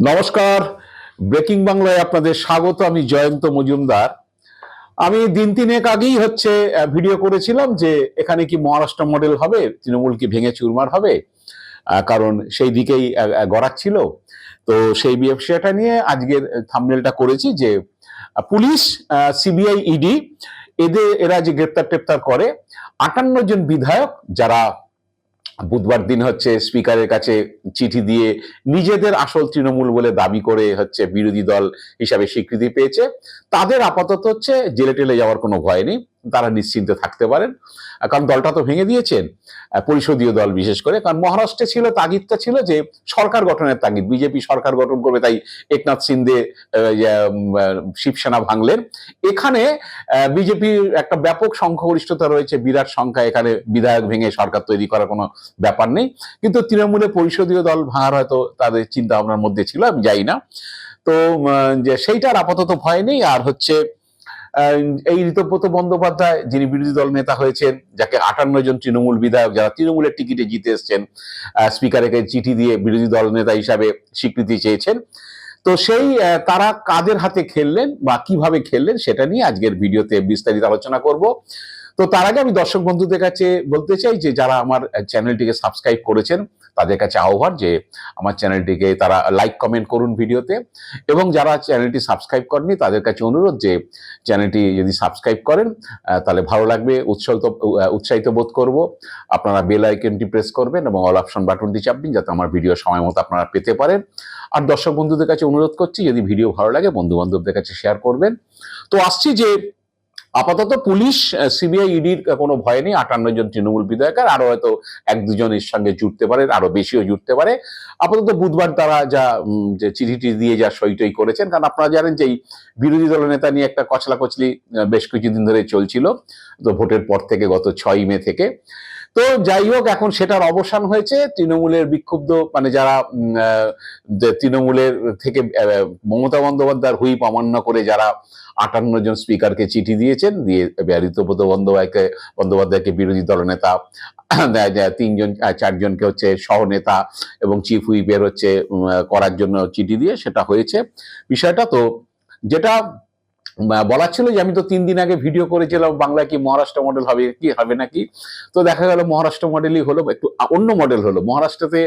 নমস্কার, ব্রেকিং বাংলায় আপনাদের স্বাগত। আমি জয়ন্ত মজুমদার। আমি দিন তিনেক আগেই ভিডিও করেছিলাম যে এখানে কি মহারাষ্ট্র মডেল হবে, তৃণমূল কি ভেঙে চুরমার হবে, কারণ সেই দিকেই গড়াচ্ছিল। তো সেই বিষয়টা নিয়ে আজকের থাম্বনেলটা করেছি যে পুলিশ, সিবিআই, ইডি এরা যে গ্রেপ্তার টেপ্তার করে 58 জন বিধায়ক, যারা বুধবার দিন স্পিকারের কাছে চিঠি দিয়ে নিজেদের আসল তৃণমূল বলে দাবি করে বিরোধী দল হিসাবে স্বীকৃতি পেয়েছে, তাদের আপাতত জেলে টেলে যাওয়ার কোনো ভয় নেই, তারা নিশ্চিন্তে থাকতে পারেন। কারণ দলটা তো ভেঙে দিয়েছেন, পরিষদীয় দল বিশেষ করে। কারণ মহারাষ্ট্রে ছিল, তাগিদটা ছিল যে সরকার গঠনের তাগিদ, বিজেপি সরকার গঠন করবে, তাই একনাথ শিন্দে শিবসেনা ভাঙলেন। এখানে বিজেপির একটা ব্যাপক সংখ্যাগরিষ্ঠতা রয়েছে, বিরাট সংখ্যা, এখানে বিধায়ক ভেঙে সরকার তৈরি করার কোনো ব্যাপার নেই। কিন্তু তৃণমূলের পরিষদীয় দল ভাঙার হয়তো তাদের চিন্তা ভাবনার মধ্যে ছিল, আমি জানি না। তো যে সেইটার আপাতত ভয় নেই। আর এই ঋতব্রত বন্দ্যোপাধ্যায়, যিনি বিরোধী দল নেতা হয়েছেন, যাকে 58 জন তৃণমূল বিধায়ক, যারা তৃণমূলের টিকিটে জিতে এসছেন, স্পিকারকে চিঠি দিয়ে বিরোধী দল নেতা হিসাবে স্বীকৃতি চেয়েছেন। তো সেই তারা কাদের হাতে খেললেন বা কিভাবে খেললেন, সেটা নিয়ে আজকের ভিডিওতে বিস্তারিত আলোচনা করব। তো তার আগে আমি দর্শক বন্ধুদের কাছে বলতে চাই যে যারা আমার চ্যানেলটিকে সাবস্ক্রাইব করেছেন, তাদের কাছে আহ্বান যে আমার চ্যানেলটিকে তারা লাইক কমেন্ট করুন ভিডিওতে, এবং যারা চ্যানেলটি সাবস্ক্রাইব করেনি তাদের কাছে অনুরোধ যে চ্যানেলটি যদি সাবস্ক্রাইব করেন তাহলে ভালো লাগবে, উৎসাহিত বোধ করব। আপনারা বেল আইকনটি প্রেস করবেন এবং অল অপশন বাটনটি চাপবেন, যাতে আমার ভিডিও সময় মতো আপনারা পেতে পারেন। আর দর্শক বন্ধুদের কাছে অনুরোধ করছি, যদি ভিডিও ভালো লাগে বন্ধু বান্ধবদের কাছে শেয়ার করবেন। তো আসছি যে আপাতত পুলিশ, সিবিআই, ইডির কোনো ভয় নেই। 58 জন তৃণমূল বিধায়ক, আর আরো হয়তো এক দুজনের সঙ্গে জুটতে পারে, আরো বেশিও জুটতে পারে। আপাতত বুধবার তারা যা যে চিঠিটি দিয়ে যা সইটই করেছেন, কারণ আপনারা জানেন যে এই বিরোধী দলের নেতা নিয়ে একটা কচলাকচলি বেশ কিছুদিন ধরে চলছিল, তো ভোটের পর থেকে, গত 6 মে থেকে। তো যাই হোক, এখন সেটার অবসান হয়েছে। তৃণমূলের বিক্ষুব্ধ, মানে যারা তৃণমূলের থেকে মমতা বন্দ্যোপাধ্যায়ের হুইপ অমান্য করে যারা 58 জন স্পিকারকে চিঠি দিয়েছেন, দিয়ে ঋতব্রত বন্দ্যোপাধ্যায়কে বিরোধী দলনেতা, 4জনকে সহনেতা এবং চিফ হুইপের করার জন্য চিঠি দিয়ে সেটা হয়েছে বিষয়টা। তো যেটা বলার ছিল যে আমি তো 3 দিন আগে ভিডিও করেছিলাম বাংলায় কি মহারাষ্ট্র মডেল হবে কি হবে নাকি। তো দেখা গেল মহারাষ্ট্র মডেলই হলো, একটু অন্য মডেল হলো। মহারাষ্ট্রতে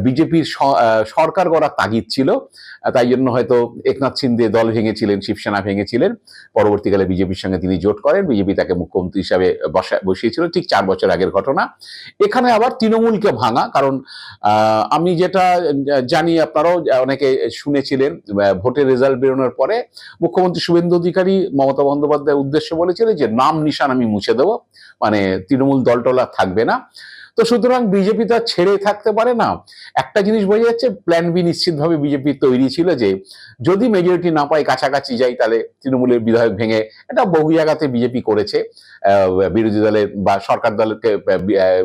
বিজেপির সরকার গড়ার তাগিদ ছিল, তাই জন্য হয়তো একনাথ শিন্দে দল ভেঙেছিলেন, শিবসেনা ভেঙেছিলেন। পরবর্তীকালে বিজেপির সঙ্গে তিনি জোট করেন, বিজেপি তাকে মুখ্যমন্ত্রী হিসাবে বসিয়েছিল, ঠিক 4 বছর আগের ঘটনা। এখানে আবার তৃণমূলকে ভাঙা, কারণ আমি যেটা জানি, আপনারাও অনেকে শুনেছিলেন, ভোটের রেজাল্ট বেরোনোর পরে মুখ্যমন্ত্রী শুভেন্দু অধিকারী মমতা বন্দ্যোপাধ্যায়ের উদ্দেশ্যে বলেছিলেন যে নাম নিশান আমি মুছে দেবো, মানে তৃণমূল দলটলা থাকবে না। তো সুতরাং বিজেপি তো ছেড়ে থাকতে পারে না। একটা জিনিস বোঝা যাচ্ছে, প্ল্যান বি নিশ্চিতভাবে বিজেপি তৈরি ছিল, যে যদি মেজরিটি না পাই, কাছাকাছি যাই, তাহলে তৃণমূলের বিধায়ক ভেঙে, এটা বহু জায়গাতে বিজেপি করেছে, বিরোধী দলের বা সরকার দলকে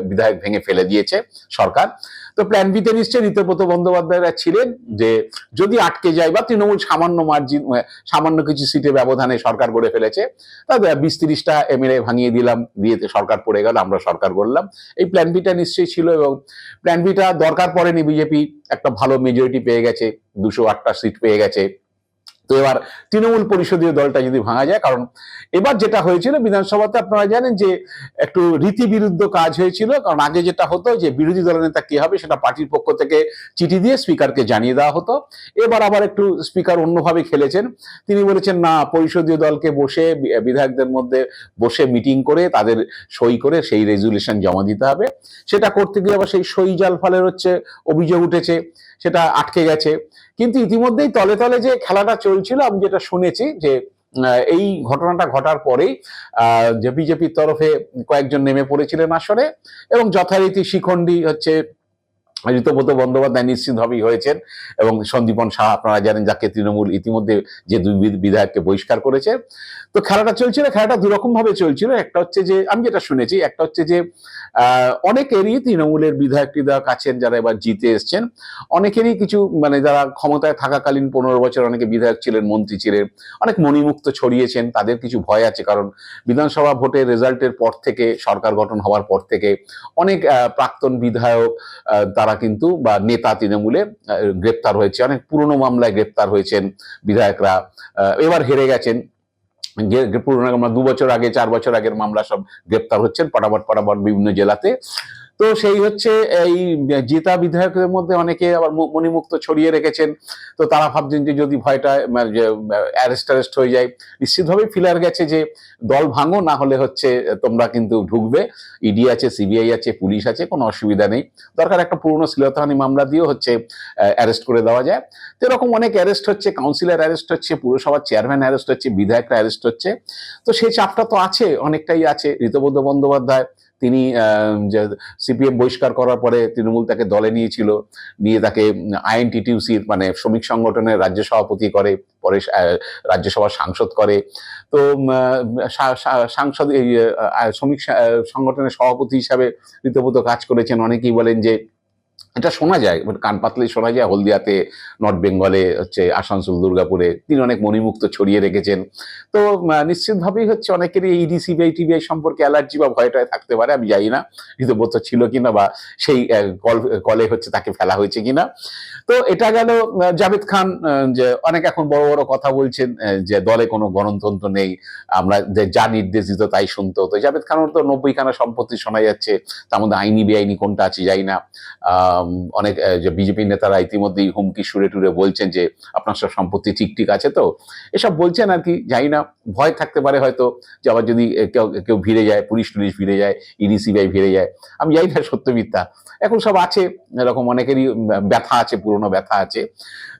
বিধায়ক ভেঙে ফেলে দিয়েছে সরকার। তো প্ল্যান বিতে নিশ্চয়ই ঋতব্রত বন্দ্যোপাধ্যায়রা ছিলেন, যে যদি আটকে যায় বা তৃণমূল সামান্য মার্জিন, সামান্য কিছু সিটে ব্যবধানে সরকার গড়ে ফেলেছে, তাহলে 20-30টা এমএলএ ভাঙিয়ে দিলাম, দিয়ে সরকার পড়ে গেল, আমরা সরকার গড়লাম। এই প্ল্যান বিটা নিশ্চয়ই ছিল, এবং প্ল্যান বিটা দরকার পড়েনি। বিজেপি একটা ভালো মেজরিটি পেয়ে গেছে, 208টা সিট পেয়ে গেছে। তো এবার তৃণমূল পরিষদীয় দলটা যদি ভাঙা যায়, কারণ এবার যেটা হয়েছিল বিধানসভাতে, আপনারা জানেন যে একটু রীতিবিরুদ্ধ কাজ হয়েছিল। কারণ আগে যেটা হতো যে বিরোধী দলের নেতা কে হবে সেটা পার্টির পক্ষ থেকে চিঠি দিয়ে স্পিকারকে জানিয়ে দেওয়া হতো। এবার আবার একটু স্পিকার অন্যভাবে খেলেছেন। তিনি বলেছেন না, পরিষদীয় দলকে বসে, বিধায়কদের মধ্যে বসে মিটিং করে তাদের সই করে সেই রেজুলেশন জমা দিতে হবে। সেটা করতে গিয়ে আবার সেই সই জাল ফালের অভিযোগ উঠেছে, সেটা আটকে গেছে। কিন্তু ইতিমধ্যেই তলে তলে যে খেলাটা চলছিল, আমি যেটা শুনেছি যে এই ঘটনাটা ঘটার পরেই যে বিজেপির তরফে কয়েকজন নেমে পড়েছিলেন আসরে, এবং যথারীতি শিখণ্ডী ঋতব্রত বন্দ্যোপাধ্যায় নিশ্চিতভাবেই হয়েছেন, এবং সন্দীপন সাহা, আপনারা জানেন, যাকে তৃণমূল ইতিমধ্যে যে 2 বিধায়ককে বহিষ্কার করেছে। তো খেলাটা চলছিল, খেলাটা দুরকম ভাবে চলছিল। একটা যে আমি যেটা শুনেছি, একটা যে অনেকেরই তৃণমূলের বিধায়ক আছেন যারা এবার জিতে এসছেন, অনেকেরই কিছু, মানে যারা ক্ষমতায় থাকাকালীন 15 বছর অনেকে বিধায়ক ছিলেন, মন্ত্রী ছিলেন, অনেক মণিমুক্ত ছড়িয়েছেন, তাদের কিছু ভয় আছে। কারণ বিধানসভা ভোটের রেজাল্টের পর থেকে, সরকার গঠন হওয়ার পর থেকে অনেক প্রাক্তন বিধায়ক তারা তারা কিন্তু বা নেতা তৃণমূলে গ্রেপ্তার হয়েছে, অনেক পুরনো মামলায় গ্রেপ্তার হয়েছেন বিধায়করা, এবার হেরে গেছেন। পুরনো মামলা 2 বছর আগে 4 বছর আগের মামলা সব গ্রেপ্তার হচ্ছেন পটাপট পটাপট বিভিন্ন জেলাতে। তো সেই হচ্ছে এই জেতা বিধায়কদের মধ্যে অনেকে আবার মণিমুক্ত ছড়িয়ে রেখেছেন। তো তারা ভাবছেন যে যদি ভয়টা অ্যারেস্ট ট্যারেস্ট হয়ে যায়, নিশ্চিতভাবেই ফিলার গেছে যে দল ভাঙো, না হলে হচ্ছে তোমরা কিন্তু ঢুকবে, ইডি আছে, সিবিআই আছে, পুলিশ আছে, কোনো অসুবিধা নেই, দরকার একটা পুরনো শ্লীলতাহানি মামলা দিয়েও হচ্ছে অ্যারেস্ট করে দেওয়া যায়। তো এরকম অনেক অ্যারেস্ট হচ্ছে, কাউন্সিলর অ্যারেস্ট হচ্ছে, পুরসভার চেয়ারম্যান অ্যারেস্ট হচ্ছে, বিধায়করা অ্যারেস্ট হচ্ছে। তো সেই চাপটা তো আছে, অনেকটাই আছে। ঋতব্রত বন্দ্যোপাধ্যায় তিনি সিপিএম বহিষ্কার করার পরে তৃণমূল তাকে দলে নিয়েছিল, নিয়ে তাকে আইএনটিটিউসির মানে শ্রমিক সংগঠনের রাজ্য সভাপতি করে, পরে রাজ্যসভার সাংসদ করে। তো সাংসদ শ্রমিক সংগঠনের সভাপতি হিসাবে ঋতব্রত কাজ করেছেন। অনেকেই বলেন যে এটা শোনা যায়, কান পাতলেই শোনা যায়, হলদিয়াতে, নর্থ বেঙ্গলে, হচ্ছে আসানসোল, দুর্গাপুরে তিনি অনেক মণিমুক্ত ছড়িয়ে রেখেছেন। তো নিশ্চিতভাবেই হচ্ছে অনেকেরই ইডি সিবিআই টিবিআই সম্পর্কে অ্যালার্জি বা ভয়টায় থাকতে পারে, আমি জানি না ঋতব্রত ছিল কিনা বা সেই কলে হচ্ছে তাকে ফেলা হয়েছে কিনা। তো এটা গেল। জাভেদ খান যে অনেক এখন বড় বড় কথা বলছেন যে দলে কোনো গণতন্ত্র নেই, আমরা যে যা নির্দেশ দিত তাই শুনতে হতো। জাভেদ খানের তো 90খানা সম্পত্তি শোনা যাচ্ছে, তার মধ্যে আইনি বেআইনি কোনটা আছে যাই না। অনেক যে বিজেপি নেতারা ইতিমধ্যেই হুমকি সুরে টুরে বলছেন যে আপনার সব সম্পত্তি ঠিক ঠিক আছে তো, এসব বলছেন আর কি, জানি না, ভয় থাকতে পারে হয়তো যে আবার যদি কেউ ভিড়ে যায়, পুলিশ টুলিশ ভিড়ে যায়, ইডি সিবিআই ভিড়ে যায়, আমি জানি না সত্য মিথ্যা, এখন সব আছে এরকম, অনেকেরই ব্যথা আছে, পুরনো ব্যথা আছে।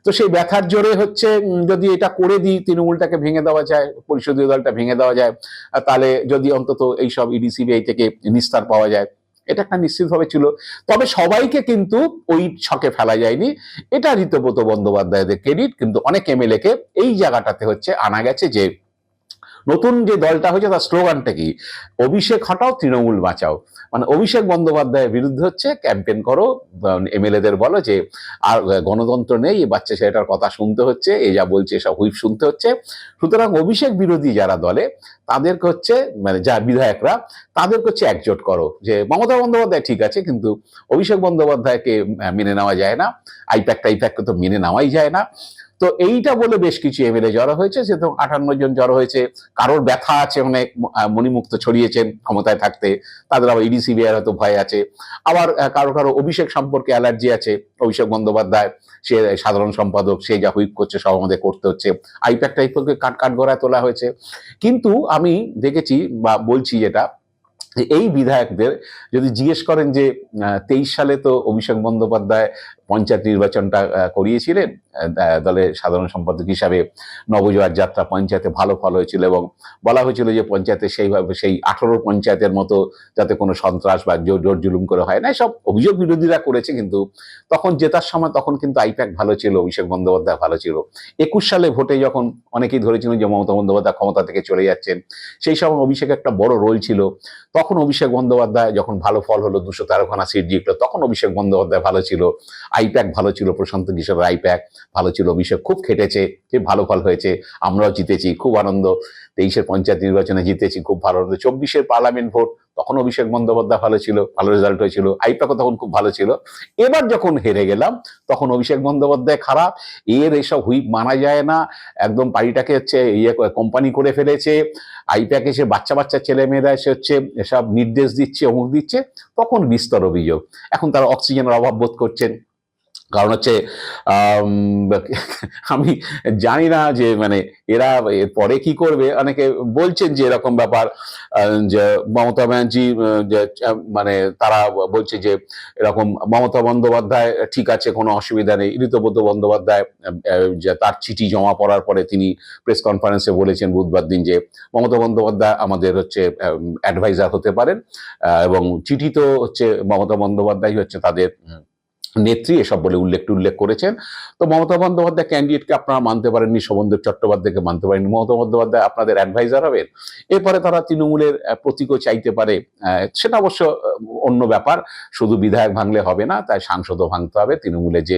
তো সেই ব্যথার জোরে হচ্ছে যদি এটা করে দিই, তৃণমূলটাকে ভেঙে দেওয়া যায়, পরিষদীয় দলটা ভেঙে দেওয়া যায়, তাহলে যদি অন্তত এইসব ইডি সিবিআই থেকে নিস্তার পাওয়া যায়, এটা একটা নিশ্চিতভাবে ছিল। তবে সবাইকে কিন্তু ওই ছকে ফেলা যায়নি, এটা ঋতব্রত বন্দ্যোপাধ্যায়দের ক্রেডিট। কিন্তু অনেক এমএলএ কে এই জায়গাটাতে হচ্ছে আনা গেছে যে নতুন যে দলটা হয়েছে তার স্লোগানটা কি, অভিষেক হটাও তৃণমূল বাঁচাও। মানে অভিষেক বন্দ্যোপাধ্যায়ের বিরুদ্ধে হচ্ছে ক্যাম্পেন করো, এমএলএদের বলো যে আর গণতন্ত্র নেই, এই বাচ্চা ছেলেটার কথা শুনতে হচ্ছে, এ যা বলছে সব হুইপ শুনতে হচ্ছে। সুতরাং অভিষেক বিরোধী যারা দলে, তাদেরকে হচ্ছে মানে যা বিধায়করা, তাদেরকে হচ্ছে একজোট করো, যে মমতা বন্দ্যোপাধ্যায় ঠিক আছে কিন্তু অভিষেক বন্দ্যোপাধ্যায়কে মেনে নেওয়া যায় না, আইপ্যাক টাইপ্যাককে তো মেনে নেওয়াই যায় না। তো এইটা বলে বেশ কিছু এমএলএ জড়ো হয়েছে, সেরকম 58 জন জড়ো হয়েছে। কারোর ব্যথা আছে, অনেক মণিমুক্ত ছড়িয়েছেন ক্ষমতায় থাকতে, তাদের আবার ইডি সিবিআই হয়তো ভয় আছে, আবার কারো কারো অভিষেক সম্পর্কে অ্যালার্জি আছে, অভিষেক বন্দ্যোপাধ্যায় সে সাধারণ সম্পাদক, সে যা হুইপ করছে সব আমাদের করতে হচ্ছে, আইপ্যাক টাইপ্যাককে কাঠ গড়ায় তোলা হয়েছে। কিন্তু আমি দেখেছি বা বলছি যেটা, এই বিধায়কদের যদি জিজ্ঞেস করেন যে 23 সালে তো অভিষেক বন্দ্যোপাধ্যায় পঞ্চায়েত নির্বাচনটা করিয়েছিলেন দলের সাধারণ সম্পাদক হিসাবে, নবজোয়ার যাত্রা পঞ্চায়েতে ভালো ফল হয়েছিল এবং বলা হয়েছিল যে পঞ্চায়েতে সেইভাবে সেই 18 পঞ্চায়েতের মতো যাতে কোনো সন্ত্রাস বা জোর জুলুম করে হয় না, সব অভিযোগ বিরোধীরা করেছে। কিন্তু তখন জেতার সময় তখন কিন্তু আইপ্যাক ভালো ছিল, অভিষেক বন্দ্যোপাধ্যায় ভালো ছিল। 21 সালে ভোটে যখন অনেকেই ধরেছিল যে মমতা বন্দ্যোপাধ্যায় ক্ষমতা থেকে চলে যাচ্ছেন, সেই সময় অভিষেক একটা বড় রোল ছিল। তখন অভিষেক বন্দ্যোপাধ্যায় যখন ভালো ফল হলো, 213খানা সিট জিতলো, তখন অভিষেক বন্দ্যোপাধ্যায় ভালো ছিল, আইপ্যাক ভালো ছিল, প্রশান্ত কিশোরের আইপ্যাক ভালো ছিল, অভিষেক খুব খেটেছে, যে ভালো ফল হয়েছে, আমরাও জিতেছি, খুব আনন্দ। 23-এর পঞ্চায়েত নির্বাচনে জিতেছি, খুব ভালো আনন্দ। 24-এর পার্লামেন্ট ভোট, তখন অভিষেক বন্দ্যোপাধ্যায় ভালো ছিল, ভালো রেজাল্ট হয়েছিল, আইপ্যাকও তখন খুব ভালো ছিল। এবার যখন হেরে গেলাম, তখন অভিষেক বন্দ্যোপাধ্যায় খারাপ, এসব হুইপ মানা যায় না, একদম পার্টিটাকে হচ্ছে কোম্পানি করে ফেলেছে, আইপ্যাক এসে বাচ্চা বাচ্চা ছেলে মেয়েরা এসে হচ্ছে এসব নির্দেশ দিচ্ছে, অমুক দিচ্ছে, তখন বিস্তর অভিযোগ। এখন তারা অক্সিজেনের অভাব বোধ করছেন, কারণ হচ্ছে আমি জানি না যে মানে এরা এরপরে কি করবে। অনেকে বলছেন যে এরকম ব্যাপার, যে মমতা ব্যানার্জি মানে তারা বলছে যে এরকম মমতা বন্দ্যোপাধ্যায় ঠিক আছে, কোনো অসুবিধা নেই। ঋতব্রত বন্দ্যোপাধ্যায় যে তার চিঠি জমা পড়ার পরে তিনি প্রেস কনফারেন্সে বলেছেন বুধবার দিন যে মমতা বন্দ্যোপাধ্যায় আমাদের হচ্ছে অ্যাডভাইজার হতে পারেন, এবং চিঠি তো হচ্ছে মমতা বন্দ্যোপাধ্যায় হচ্ছে তাদের নেত্রী, এসব বলে উল্লেখ করেছেন। তো মমতা বন্দ্যোপাধ্যায় ক্যান্ডিডেটকে আপনারা মানতে পারেননি, শোভনদেব চট্টোপাধ্যায়কে মানতে পারেননি, মমতা বন্দ্যোপাধ্যায় আপনাদের অ্যাডভাইজার হবেন। এরপরে তারা তৃণমূলের প্রতীকও চাইতে পারে, সেটা অবশ্য অন্য ব্যাপার, শুধু বিধায়ক ভাঙলে হবে না, তাই সাংসদও ভাঙতে হবে। তৃণমূলে যে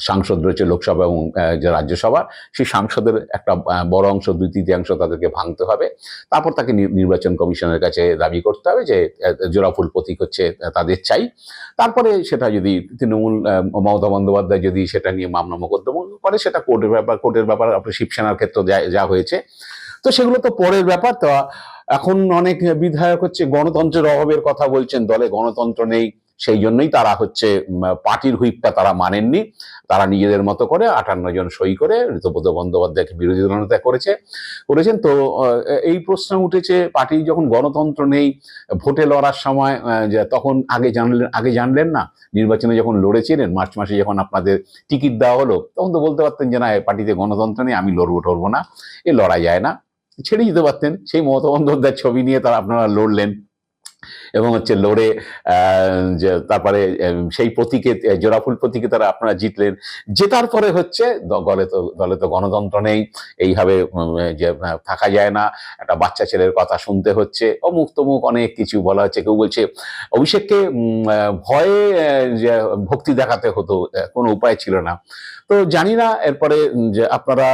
সাংসদ রয়েছে লোকসভা এবং যে রাজ্যসভা, সেই সাংসদের একটা বড় অংশ 2/3 তাদেরকে ভাঙতে হবে। তারপর তাকে নির্বাচন কমিশনের কাছে দাবি করতে হবে যে জোড়াফুল প্রতীক হচ্ছে তাদের চাই। তারপরে সেটা যদি তৃণমূল মমতা বন্দ্যোপাধ্যায় যদি সেটা নিয়ে মামলা মোকদ্দমা করে, সেটা কোর্টের ব্যাপার আপনার শিবসেনার ক্ষেত্রে যা হয়েছে। তো সেগুলো তো পরের ব্যাপার। তো এখন অনেক বিধায়ক হচ্ছে গণতন্ত্রের অভাবের কথা বলছেন, দলে গণতন্ত্র নেই, সেই জন্যই তারা হচ্ছে পার্টির হুইপটা তারা মানেননি। তারা নিজেদের মতো করে 58 জন সই করে ঋতব্রত বন্দ্যোপাধ্যায়কে বিরোধী দলনেতা করেছেন। তো এই প্রশ্ন উঠেছে, পার্টি যখন গণতন্ত্র নেই, ভোটে লড়ার সময় তখন আগে জানলেন না? নির্বাচনে যখন লড়েছিলেন, মার্চ মাসে যখন আপনাদের টিকিট দেওয়া হলো, তখন তো বলতে পারতেন যে না, পার্টিতে গণতন্ত্র নেই, আমি লড়বো না, এ লড়া যায় না, ছেড়ে দিতে পারতেন। সেই মমতা বন্দ্যোপাধ্যায়ের ছবি নিয়ে তারা আপনারা লড়লেন এবং হচ্ছে লড়ে তারপরে সেই প্রতীকে, জোড়াফুল প্রতীকে তারা আপনারা জিতলেন। জেতার পরে হচ্ছে দলে তো গণতন্ত্র নেই, এইভাবে যে থাকা যায় না, একটা বাচ্চা ছেলের কথা শুনতে হচ্ছে, অমুক তমুক অনেক কিছু বলা হচ্ছে। কেউ বলছে অভিষেককে ভয়ে যে ভক্তি দেখাতে হতো, কোনো উপায় ছিল না। তো জানি না এরপরে যে আপনারা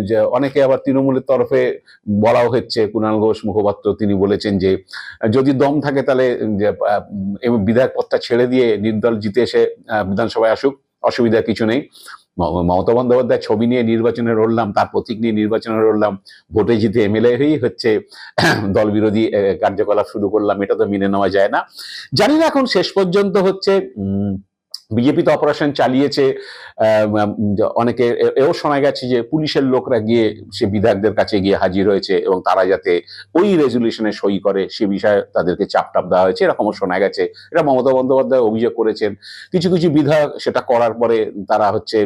যে অনেকে আবার তৃণমূলের তরফে বলাও হচ্ছে, কুণাল ঘোষ মুখপাত্র তিনি বলেছেন যে যদি দম থাকে তাহলে বিধায়ক পদটা ছেড়ে দিয়ে নির্দল জিতে এসে বিধানসভায় আসুক, অসুবিধা কিছু নেই। মমতা বন্দ্যোপাধ্যায় ছবি নিয়ে নির্বাচনে লড়লাম, তার প্রতীক নিয়ে নির্বাচনে লড়লাম, ভোটে জিতে এমএলএ হয়েই হচ্ছে দল বিরোধী কার্যকলাপ শুরু করলাম, এটা তো মেনে নেওয়া যায় না। জানি না এখন শেষ পর্যন্ত হচ্ছে বিজেপি তো অপারেশন চালিয়েছে, অনেকে এও শোনা গেছে যে পুলিশের লোকরা গিয়ে সে বিধায়কদের কাছে গিয়ে হাজির হয়েছে এবং তারা যাতে ওই রেজুলেশনে সই করে সে বিষয়ে তাদেরকে চাপটাপ দেওয়া হয়েছে, এরকমও শোনা গেছে। এটা মমতা বন্দ্যোপাধ্যায় অভিযোগ করেছেন। কিছু কিছু বিধায়ক সেটা করার পরে তারা হচ্ছে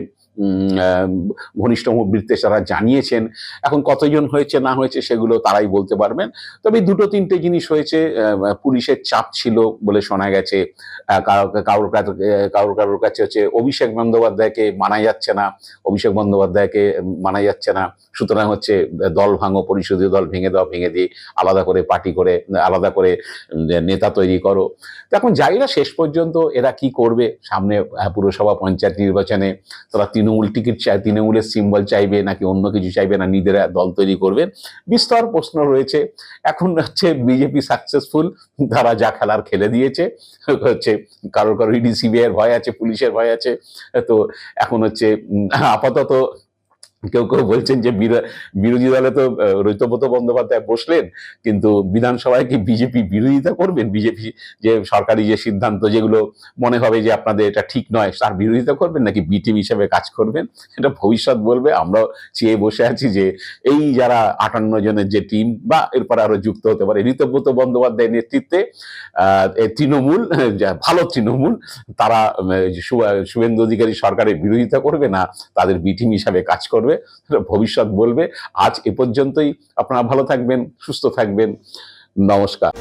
ঘনিষ্ঠ বৃত্তে তারা জানিয়েছেন। এখন কতজন হয়েছে না হয়েছে সেগুলো তারাই বলতে পারবেন। তবে 2-3টে জিনিস হয়েছে। পুলিশের চাপ ছিল বলে শোনা গেছে, কারোর কাছে হচ্ছে অভিষেক বন্দ্যোপাধ্যায়কে মানা যাচ্ছে না, সুতরাং হচ্ছে দল ভাঙো, পরিষদীয় দল ভেঙে দিয়ে আলাদা করে পার্টি করে, আলাদা করে নেতা তৈরি করো। তো এখন জানি না শেষ পর্যন্ত এরা কি করবে। সামনে পুরসভা পঞ্চায়েত নির্বাচনে তারা তৃণমূল টিকিট চায়, তৃণমূলের সিম্বল চাইবে নাকি অন্য কিছু চাইবে, না নিজেরা দল তৈরি করবেন, বিস্তর প্রশ্ন রয়েছে। এখন হচ্ছে বিজেপি সাকসেসফুল, তারা যা খেলার খেলে দিয়েছে। হচ্ছে কারোর ইডি সিবিআই এর ভয় আছে, পুলিশের ভয় আছে। তো এখন হচ্ছে আপাতত কেউ বলছেন যে বিরোধী দলে তো ঋতব্রত বন্দ্যোপাধ্যায় বসলেন, কিন্তু বিধানসভায় কি বিজেপি বিরোধিতা করবেন? বিজেপি যে সরকারি যে সিদ্ধান্ত যেগুলো মনে হবে যে আপনাদের এটা ঠিক নয়, তার বিরোধিতা করবেন নাকি বি টিম হিসেবে কাজ করবেন? এটা ভবিষ্যৎ বলবে। আমরাও চেয়ে বসে আছি যে এই যারা 58 জনের যে টিম বা এরপর আরো যুক্ত হতে পারে ঋতব্রত বন্দ্যোপাধ্যায়ের নেতৃত্বে তৃণমূল, ভালো তৃণমূল, তারা শুভেন্দু অধিকারী সরকারের বিরোধিতা করবে না তাদের বি টিম হিসাবে কাজ করবে, ভবিষ্যৎ বলবে। আজ এ পর্যন্তই। আপনারা ভালো থাকবেন, সুস্থ থাকবেন, নমস্কার।